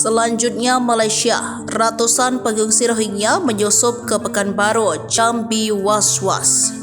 Selanjutnya Malaysia, ratusan pengungsi Rohingya menyusup ke Pekanbaru, Jambi was-was.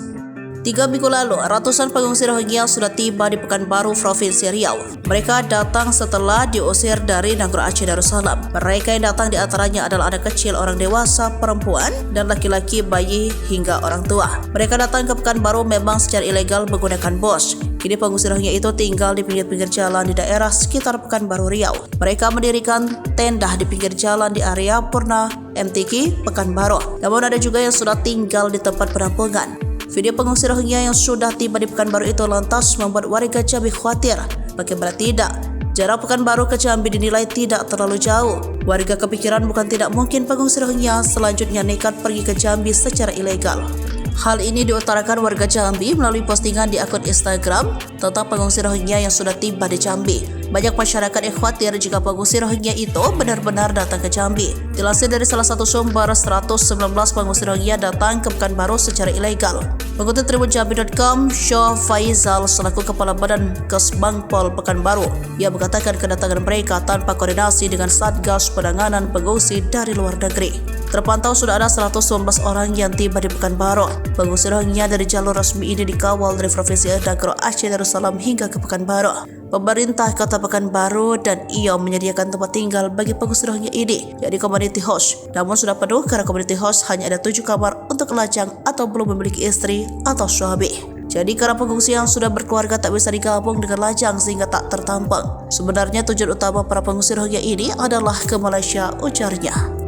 3 minggu lalu, ratusan pengungsi Rohingya sudah tiba di Pekanbaru, Provinsi Riau. Mereka datang setelah diusir dari Negara Aceh Darussalam. Mereka yang datang di antaranya adalah anak kecil, orang dewasa, perempuan, dan laki-laki, bayi, hingga orang tua. Mereka datang ke Pekanbaru memang secara ilegal menggunakan bos. Kini pengungsi Rohingya itu tinggal di pinggir-pinggir jalan di daerah sekitar Pekanbaru Riau. Mereka mendirikan tenda di pinggir jalan di area Purna MTQ Pekanbaru. Namun ada juga yang sudah tinggal di tempat penampungan. Video pengungsi Rohingya yang sudah tiba di Pekanbaru itu lantas membuat warga Jambi khawatir. Bagaimana tidak? Jarak Pekanbaru ke Jambi dinilai tidak terlalu jauh. Warga kepikiran bukan tidak mungkin pengungsi Rohingya selanjutnya nekat pergi ke Jambi secara ilegal. Hal ini diutarakan warga Jambi melalui postingan di akun Instagram tentang pengungsi Rohingya yang sudah tiba di Jambi. Banyak masyarakat yang khawatir jika pengungsi Rohingya itu benar-benar datang ke Jambi. Dilansir dari salah satu sumber, 119 pengungsi Rohingya datang ke Pekanbaru secara ilegal. Mengutip tribunjambi.com, Syah Faizal selaku Kepala Badan Kesbangpol Pekanbaru, ia mengatakan kedatangan mereka tanpa koordinasi dengan Satgas Penanganan Pengungsi dari luar negeri. Terpantau sudah ada 119 orang yang tiba di Pekanbaru. Pengungsi Rohingya dari jalur resmi ini dikawal dari Provinsi Negara Aceh Darussalam hingga ke Pekanbaru. Pemerintah Kota Pekanbaru dan ia menyediakan tempat tinggal bagi pengungsi Rohingya ini, yakni community house. Namun sudah penuh karena community house hanya ada 7 kamar untuk lajang atau belum memiliki istri atau suami. Jadi karena pengungsi yang sudah berkeluarga tak bisa digabung dengan lajang sehingga tak tertampung. Sebenarnya tujuan utama para pengungsi Rohingya ini adalah ke Malaysia, ujarnya.